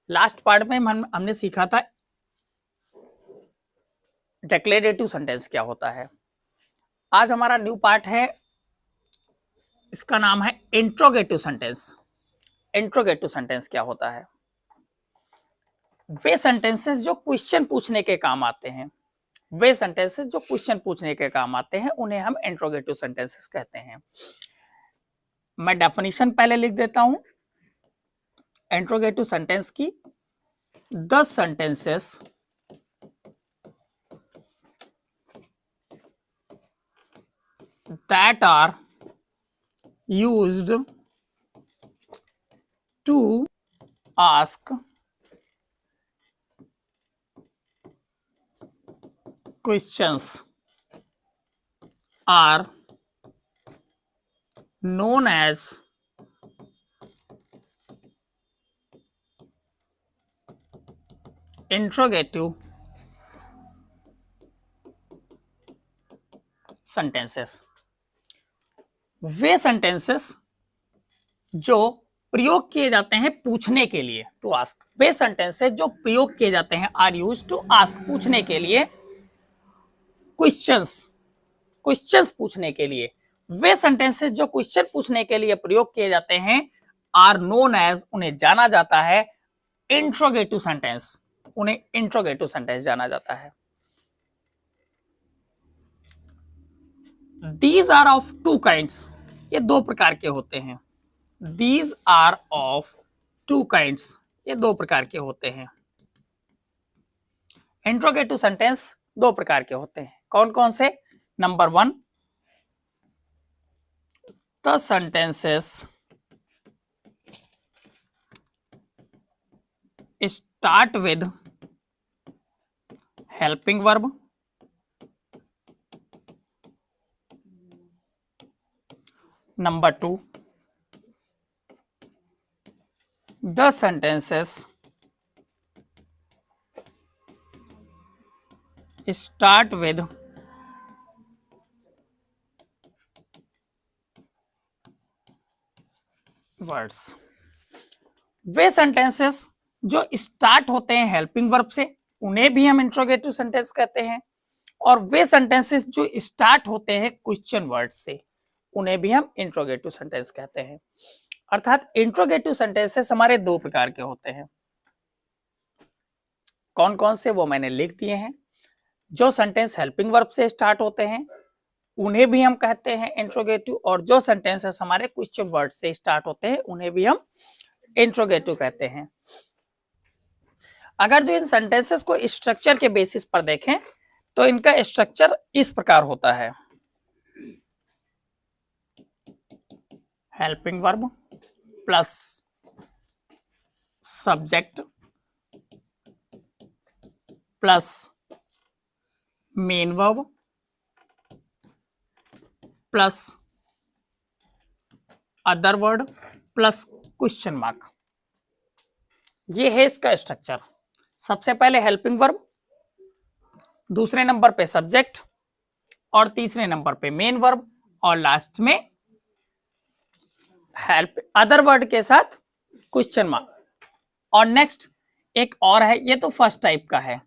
Last part में हमने सीखा था डिक्लेरेटिव सेंटेंस क्या होता है। आज हमारा न्यू पार्ट है, इसका नाम है इंट्रोगेटिव सेंटेंस। इंट्रोगेटिव सेंटेंस क्या होता है? वे सेंटेंसेस जो क्वेश्चन पूछने के काम आते हैं, वे सेंटेंसेस जो क्वेश्चन पूछने के काम आते हैं उन्हें हम इंट्रोगेटिव सेंटेंसेस कहते हैं। मैं डेफिनेशन पहले लिख देता हूं इंट्रोगेटिव सेंटेंस की। 10 sentences that are used to ask questions are known as interrogative sentences. Way sentences जो प्रयोग किए जाते हैं पूछने के लिए, टू आस्क। वे सेंटेंसेस जो प्रयोग किए जाते हैं आर यूज टू आस्क, पूछने के लिए, क्वेश्चंस, क्वेश्चंस पूछने के लिए। वे सेंटेंसेस जो क्वेश्चन पूछने के लिए प्रयोग किए जाते हैं आर नोन एज, उन्हें जाना जाता है इंट्रोगेटिव सेंटेंस, उन्हें इंट्रोगेटिव सेंटेंस जाना जाता है। These are of two kinds, ये दो प्रकार के होते हैं। These are of two kinds, ये दो प्रकार के होते हैं। इंट्रोगेटिव सेंटेंस दो प्रकार के होते हैं। कौन कौन से? Number 1, the sentences start with helping verb. Number 2, the sentences start with words। Way sentences जो स्टार्ट होते हैं हेल्पिंग वर्ब से उन्हें भी हम इंट्रोगेटिव सेंटेंस कहते हैं, और वे सेंटेंसेस जो स्टार्ट होते हैं क्वेश्चन वर्ड से उन्हें भी हम इंट्रोगेटिव सेंटेंस कहते हैं। अर्थात इंट्रोगेटिव सेंटेंसेस हमारे दो प्रकार के होते हैं। कौन कौन से वो मैंने लिख दिए हैं। जो सेंटेंस हेल्पिंग वर्ब से स्टार्ट होते हैं उन्हें भी हम कहते हैं इंट्रोगेटिव, और जो सेंटेंसेस हमारे क्वेश्चन वर्ड से स्टार्ट होते हैं उन्हें भी हम इंट्रोगेटिव कहते हैं। अगर जो इन सेंटेंसेस को स्ट्रक्चर के बेसिस पर देखें तो इनका स्ट्रक्चर इस प्रकार होता है। Helping verb plus subject plus main verb plus other word plus question mark. ये है इसका स्ट्रक्चर। सबसे पहले हेल्पिंग वर्ब, दूसरे नंबर पे सब्जेक्ट, और तीसरे नंबर पे मेन वर्ब, और लास्ट में हेल्प अदर वर्ड के साथ क्वेश्चन मार्क। और नेक्स्ट एक और है, ये तो फर्स्ट टाइप का है,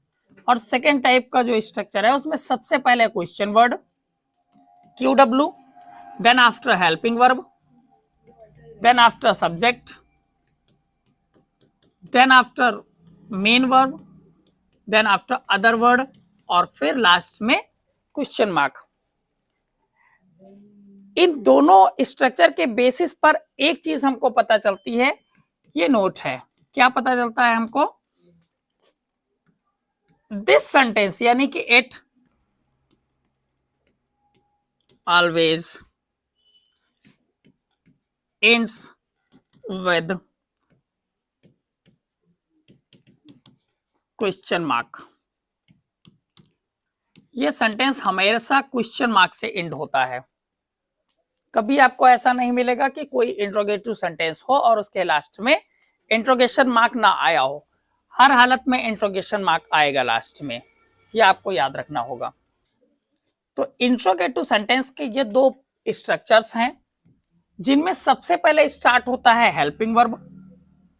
और सेकेंड टाइप का जो स्ट्रक्चर है उसमें सबसे पहले question word QW, then after helping verb, then after subject, then after main verb, then after other word, और फिर लास्ट में क्वेश्चन मार्क। इन दोनों स्ट्रक्चर के बेसिस पर एक चीज हमको पता चलती है, ये नोट है। क्या पता चलता है हमको? दिस सेंटेंस यानी कि it always ends with question mark. ये सेंटेंस हमेशा क्वेश्चन मार्क से एंड होता है। कभी आपको ऐसा नहीं मिलेगा कि कोई इंट्रोगेटिव सेंटेंस हो और उसके लास्ट में इंट्रोगेशन मार्क ना आया हो। हर हालत में इंट्रोगेशन मार्क आएगा लास्ट में, ये आपको याद रखना होगा। तो इंट्रोगेटिव सेंटेंस के ये दो स्ट्रक्चर्स हैं, जिनमें सबसे पहले स्टार्ट होता है हेल्पिंग वर्ब,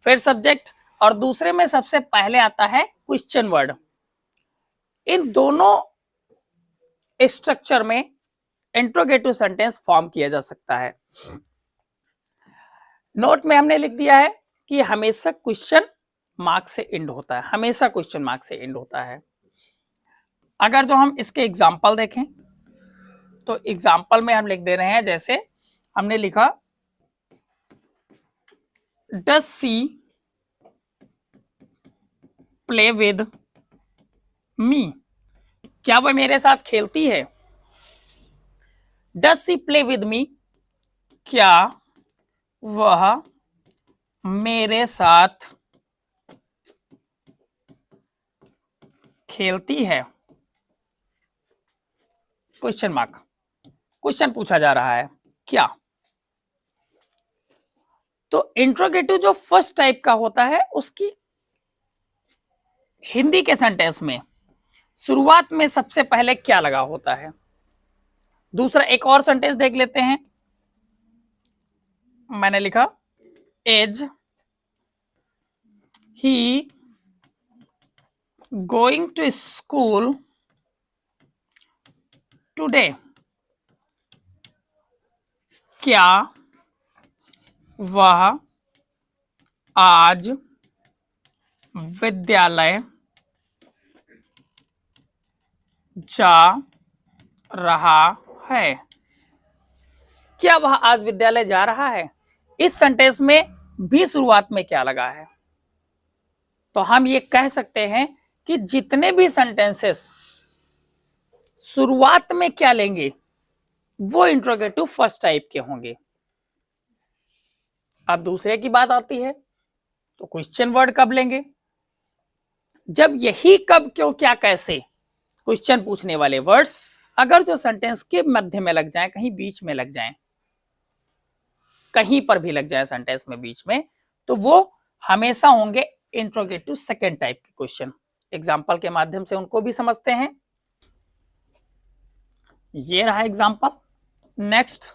फिर सब्जेक्ट, और दूसरे में सबसे पहले आता है क्वेश्चन वर्ड। इन दोनों स्ट्रक्चर में इंट्रोगेटिव सेंटेंस फॉर्म किया जा सकता है। नोट में हमने लिख दिया है कि हमेशा क्वेश्चन मार्क से एंड होता है, हमेशा क्वेश्चन मार्क से एंड होता है। अगर जो हम इसके एग्जाम्पल देखें तो एग्जाम्पल में हम लिख दे रहे हैं, जैसे हमने लिखा does C play with me, क्या वह मेरे साथ खेलती है। Does C play with me, क्या वह मेरे साथ खेलती है। क्वेश्चन मार्क, क्वेश्चन पूछा जा रहा है क्या। तो इंट्रोगेटिव जो फर्स्ट टाइप का होता है उसकी हिंदी के सेंटेंस में शुरुआत में सबसे पहले क्या लगा होता है। दूसरा एक और सेंटेंस देख लेते हैं। मैंने लिखा is he going to school today, क्या वह आज विद्यालय जा रहा है। क्या वह आज विद्यालय जा रहा है, इस सेंटेंस में भी शुरुआत में क्या लगा है। तो हम ये कह सकते हैं कि जितने भी सेंटेंसेस शुरुआत में क्या लेंगे वो इंट्रोगेटिव फर्स्ट टाइप के होंगे। अब दूसरे की बात आती है तो क्वेश्चन वर्ड कब लेंगे, जब यही कब क्यों क्या कैसे क्वेश्चन पूछने वाले वर्ड्स अगर जो सेंटेंस के मध्य में लग जाए, कहीं बीच में लग जाए, कहीं पर भी लग जाए सेंटेंस में बीच में, तो वो हमेशा होंगे इंट्रोगेटिव सेकेंड टाइप के क्वेश्चन। एग्जाम्पल के माध्यम से उनको भी समझते हैं। ये रहा example. Next,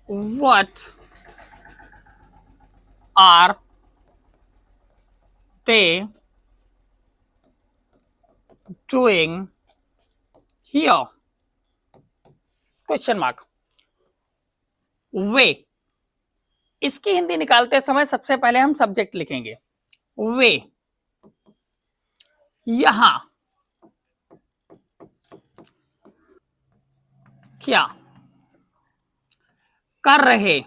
what are they doing here, question mark. वे, इसकी हिंदी निकालते समय सबसे पहले हम सब्जेक्ट लिखेंगे। वे यहां क्या कर रहे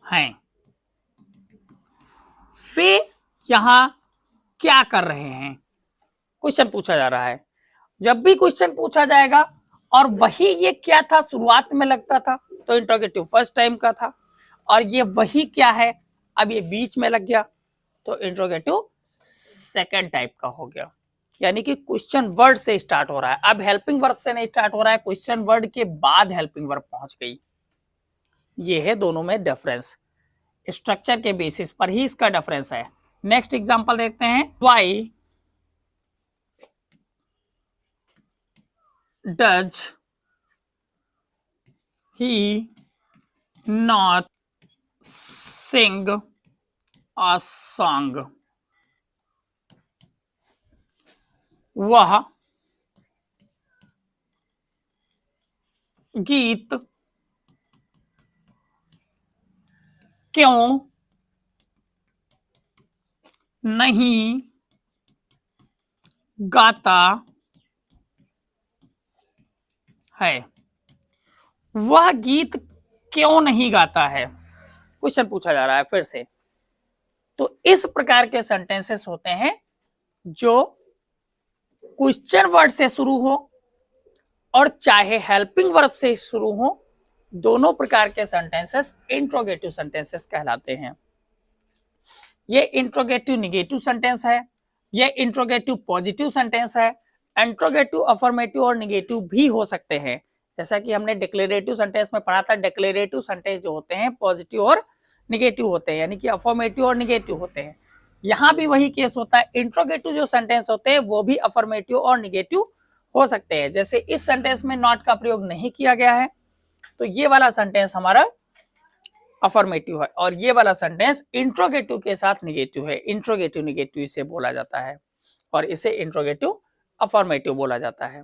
हैं, वे यहां क्या कर रहे हैं, क्वेश्चन पूछा जा रहा है। जब भी क्वेश्चन पूछा जाएगा और वही ये क्या था शुरुआत में लगता था तो इंट्रोगेटिव फर्स्ट टाइम का था, और ये वही क्या है अब ये बीच में लग गया तो इंट्रोगेटिव सेकंड टाइप का हो गया। यानी कि क्वेश्चन वर्ड से स्टार्ट हो रहा है, अब हेल्पिंग वर्ब से नहीं स्टार्ट हो रहा है, क्वेश्चन वर्ड के बाद हेल्पिंग वर्ब पहुंच गई। ये है दोनों में डिफरेंस, स्ट्रक्चर के बेसिस पर ही इसका डिफरेंस है। नेक्स्ट एग्जांपल देखते हैं। Why does he not sing a song, वह गीत क्यों नहीं गाता है, वह गीत क्यों नहीं गाता है, क्वेश्चन पूछा जा रहा है फिर से। तो इस प्रकार के सेंटेंसेस होते हैं जो क्वेश्चन वर्ड से शुरू हो और चाहे हेल्पिंग वर्ब से शुरू हो, दोनों प्रकार के सेंटेंसेस इंट्रोगेटिव सेंटेंसेस कहलाते हैं। ये इंट्रोगेटिव निगेटिव सेंटेंस है, ये इंट्रोगेटिव पॉजिटिव सेंटेंस है, इंट्रोगेटिव अफर्मेटिव और निगेटिव भी हो सकते हैं। जैसा कि हमने डिक्लेरेटिव सेंटेंस में पढ़ा था, डिक्लेरेटिव सेंटेंस जो होते हैं पॉजिटिव और निगेटिव होते हैं, यानी कि अफर्मेटिव और निगेटिव होते हैं। यहाँ भी वही केस होता है, इंट्रोगेटिव जो सेंटेंस होते हैं वो भी अफर्मेटिव और निगेटिव हो सकते हैं। जैसे इस सेंटेंस में नॉट का प्रयोग नहीं किया गया है तो ये वाला सेंटेंस हमारा अफर्मेटिव है, और ये वाला सेंटेंस इंट्रोगेटिव के साथ निगेटिव है, इंट्रोगेटिव निगेटिव इसे बोला जाता है, और इसे इंट्रोगेटिव अफर्मेटिव बोला जाता है।